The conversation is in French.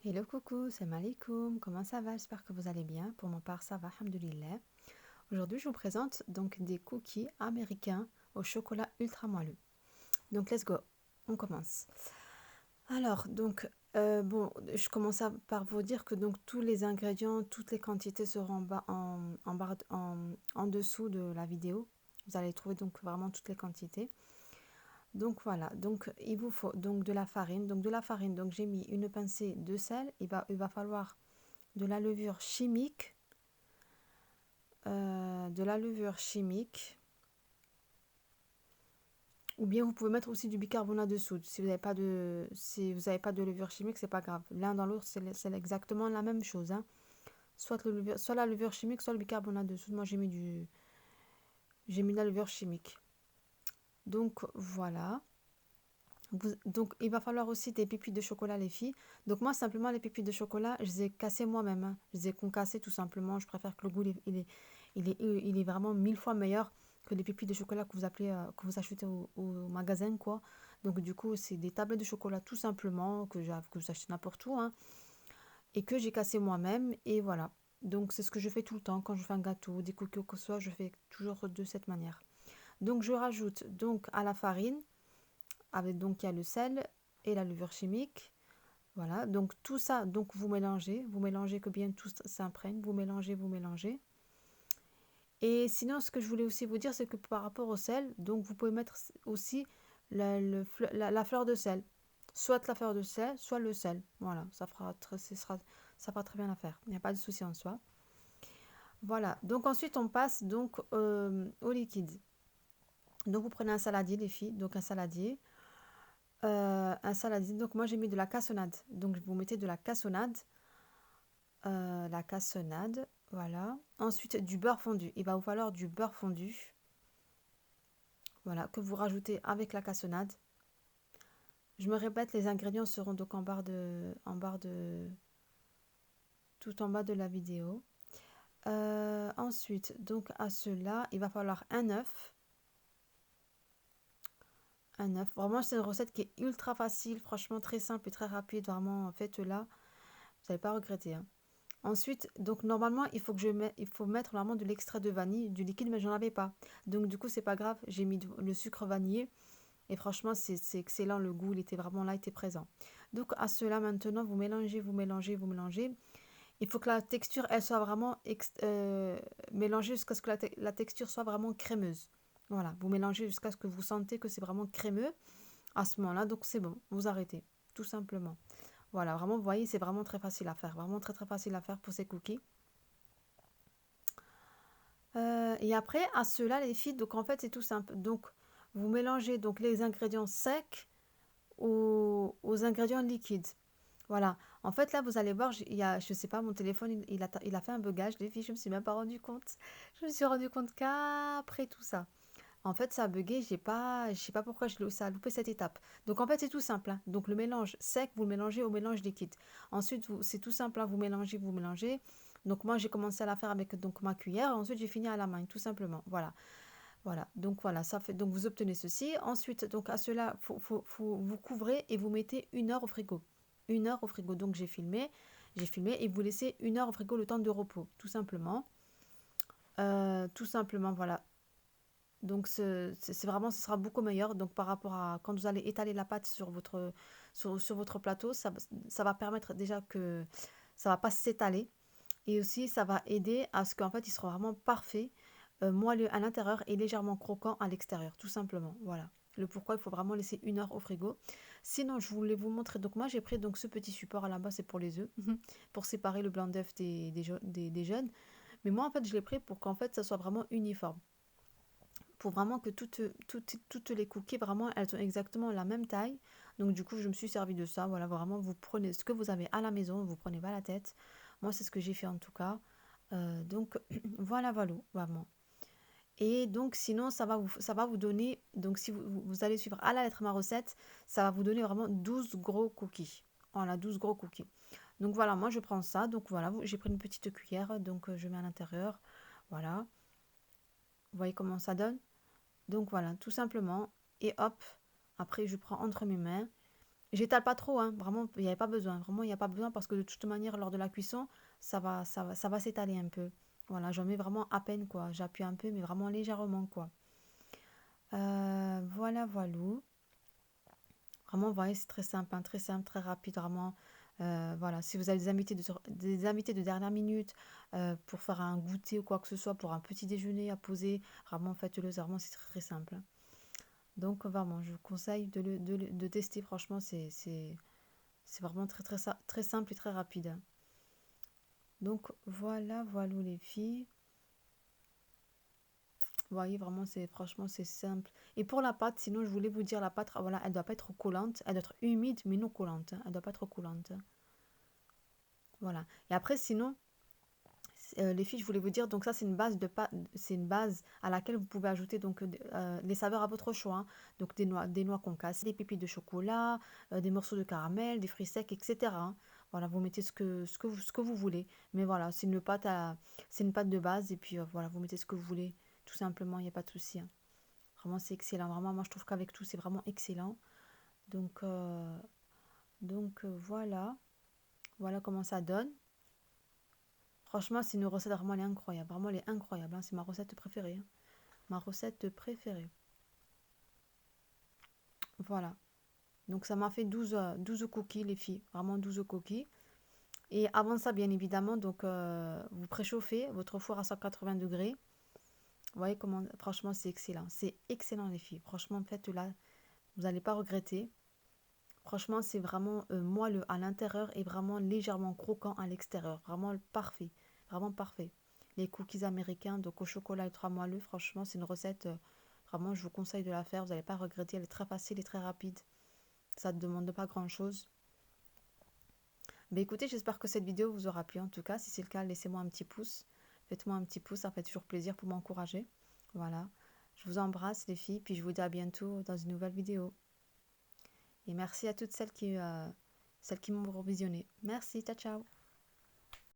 Hello coucou, c'est Malikoum, comment ça va? J'espère que vous allez bien. Pour mon part, ça va, alhamdoulilah. Aujourd'hui, je vous présente donc des cookies américains au chocolat ultra moelleux. Donc, let's go, on commence. Alors, donc, je commence par vous dire que donc tous les ingrédients, toutes les quantités seront en dessous de la vidéo. Vous allez trouver donc vraiment toutes les quantités. Donc voilà, donc il vous faut donc de la farine. Donc j'ai mis une pincée de sel. Il va falloir de la levure chimique, ou bien vous pouvez mettre aussi du bicarbonate de soude. Si vous n'avez pas de levure chimique, c'est pas grave. L'un dans l'autre, c'est exactement la même chose, hein. Soit la levure chimique, soit le bicarbonate de soude. Moi, j'ai mis de la levure chimique. Donc voilà. Donc il va falloir aussi des pépites de chocolat, les filles. Donc moi, simplement, les pépites de chocolat, je les ai cassées moi-même, hein. Je les ai concassées tout simplement. Je préfère que le goût, il est vraiment 1000 fois meilleur que les pépites de chocolat que vous achetez au magasin, quoi. Donc du coup, c'est des tablettes de chocolat tout simplement que vous achetez n'importe où, hein, et que j'ai cassé moi-même. Et voilà. Donc c'est ce que je fais tout le temps quand je fais un gâteau, des cookies ou quoi que ce soit, je fais toujours de cette manière. Donc je rajoute donc à la farine, avec donc il y a le sel et la levure chimique. Voilà, donc tout ça, donc vous mélangez que bien tout s'imprègne, vous mélangez, vous mélangez. Et sinon, ce que je voulais aussi vous dire, c'est que par rapport au sel, donc vous pouvez mettre aussi la fleur de sel. Soit la fleur de sel, soit le sel. Voilà, ça fera très bien l'affaire. Il n'y a pas de souci en soi. Voilà, donc ensuite on passe donc au liquide. Donc vous prenez un saladier, les filles, donc un saladier. Donc moi j'ai mis de la cassonade. Donc vous mettez de la cassonade, voilà. Ensuite du beurre fondu. Il va vous falloir du beurre fondu, voilà, que vous rajoutez avec la cassonade. Je me répète, les ingrédients seront donc tout en bas de la vidéo. Ensuite, donc à cela, il va falloir un œuf. Un œuf. Vraiment, c'est une recette qui est ultra facile, franchement très simple et très rapide. Vraiment, faites-la, vous n'allez pas regretter, hein. Ensuite, donc normalement, il faut mettre normalement de l'extrait de vanille, du liquide, mais j'en avais pas. Donc du coup, c'est pas grave, j'ai mis le sucre vanillé et franchement, c'est excellent, le goût, il était vraiment là, il était présent. Donc à cela, maintenant, vous mélangez, vous mélangez, vous mélangez. Il faut que la texture, elle soit vraiment mélangée jusqu'à ce que la texture soit vraiment crémeuse. Voilà, vous mélangez jusqu'à ce que vous sentez que c'est vraiment crémeux. À ce moment-là, donc c'est bon, vous arrêtez, tout simplement. Voilà, vraiment, vous voyez, c'est vraiment très facile à faire. Vraiment très très facile à faire pour ces cookies. Et après, à cela, les filles, donc en fait, c'est tout simple. Donc, vous mélangez donc les ingrédients secs aux ingrédients liquides. Voilà. En fait, là, vous allez voir, je sais pas, mon téléphone, il a fait un bugage, les filles, je me suis même pas rendu compte. Je me suis rendu compte qu'après tout ça. En fait, ça a bugué, je sais pas pourquoi ça a loupé cette étape. Donc en fait, c'est tout simple, hein. Donc le mélange sec, vous le mélangez au mélange liquide. Ensuite, c'est tout simple, hein, vous mélangez, vous mélangez. Donc moi, j'ai commencé à la faire avec donc ma cuillère. Ensuite, j'ai fini à la main, tout simplement. Voilà, voilà. Donc voilà, ça fait. Donc vous obtenez ceci. Ensuite, donc à cela, vous couvrez et vous mettez 1 heure au frigo. 1 heure au frigo. Donc j'ai filmé et vous laissez 1 heure au frigo le temps de repos, tout simplement. Tout simplement, voilà. Donc c'est vraiment, ce sera beaucoup meilleur. Donc par rapport à quand vous allez étaler la pâte sur votre plateau, ça va permettre déjà que ça va pas s'étaler. Et aussi, ça va aider à ce qu'en fait, il sera vraiment parfait, moelleux à l'intérieur et légèrement croquant à l'extérieur, tout simplement. Voilà. Le pourquoi, il faut vraiment laisser 1 heure au frigo. Sinon, je voulais vous montrer. Donc moi, j'ai pris donc ce petit support à la base, c'est pour les œufs, pour séparer le blanc d'œuf des jaunes. Mais moi, en fait, je l'ai pris pour qu'en fait, ça soit vraiment uniforme, pour vraiment que toutes les cookies, vraiment, elles ont exactement la même taille. Donc du coup, je me suis servi de ça. Voilà, vraiment, vous prenez ce que vous avez à la maison, vous prenez pas la tête. Moi, c'est ce que j'ai fait en tout cas. Donc voilà, voilà, vraiment. Et donc sinon, ça va vous donner, donc si vous allez suivre à la lettre ma recette, ça va vous donner vraiment 12 gros cookies. Voilà, 12 gros cookies. Donc voilà, moi je prends ça. Donc voilà, j'ai pris une petite cuillère, donc je mets à l'intérieur. Voilà, vous voyez comment ça donne? Donc voilà, tout simplement. Et hop, après je prends entre mes mains J'étale pas trop, hein, vraiment, il n'y avait pas besoin. Vraiment, il n'y a pas besoin parce que de toute manière, lors de la cuisson, ça va s'étaler un peu. Voilà, j'en mets vraiment à peine, quoi. J'appuie un peu, mais vraiment légèrement, quoi. Voilà, voilà. Vraiment, vous voyez, c'est très simple, hein, très simple, très rapide, vraiment. Voilà, si vous avez des invités de dernière minute pour faire un goûter ou quoi que ce soit, pour un petit déjeuner à poser, vraiment faites-le, vraiment c'est très, très simple, hein. Donc vraiment, je vous conseille de tester, franchement, c'est vraiment très, très, très simple et très rapide, hein. Donc voilà, voilà les filles. Vous voyez, vraiment, franchement, c'est simple. Et pour la pâte, sinon, je voulais vous dire, la pâte, voilà, elle doit pas être collante, elle doit être humide, mais non collante, hein. Elle doit pas être collante, hein. Voilà. Et après, sinon, les filles, je voulais vous dire, donc ça, c'est une base à laquelle vous pouvez ajouter donc les saveurs à votre choix, hein. Donc des noix concassées, des pépites de chocolat, des morceaux de caramel, des fruits secs, etc., hein. Voilà, vous mettez ce que vous voulez. Mais voilà, c'est une pâte de base et puis voilà, vous mettez ce que vous voulez, tout simplement, il n'y a pas de souci, hein. Vraiment, c'est excellent. Vraiment, moi, je trouve qu'avec tout, c'est vraiment excellent. Donc, voilà, voilà comment ça donne. Franchement, c'est une recette vraiment elle est incroyable. Vraiment, elle est incroyable, hein. C'est ma recette préférée, hein. Ma recette préférée. Voilà. Donc, ça m'a fait 12 cookies, les filles. Vraiment 12 cookies. Et avant ça, bien évidemment, donc vous préchauffez votre four à 180 degrés. Vous voyez comment, franchement, c'est excellent. C'est excellent, les filles. Franchement, faites-le. Vous n'allez pas regretter. Franchement, c'est vraiment moelleux à l'intérieur et vraiment légèrement croquant à l'extérieur. Vraiment parfait. Vraiment parfait. Les cookies américains, donc au chocolat ultra moelleux, franchement, c'est une recette, vraiment, je vous conseille de la faire. Vous n'allez pas regretter. Elle est très facile et très rapide. Ça ne demande pas grand-chose. Mais écoutez, j'espère que cette vidéo vous aura plu. En tout cas, si c'est le cas, laissez-moi un petit pouce. Faites-moi un petit pouce, ça fait toujours plaisir pour m'encourager. Voilà. Je vous embrasse, les filles, puis je vous dis à bientôt dans une nouvelle vidéo. Et merci à toutes celles qui m'ont visionné. Merci, ciao, ciao.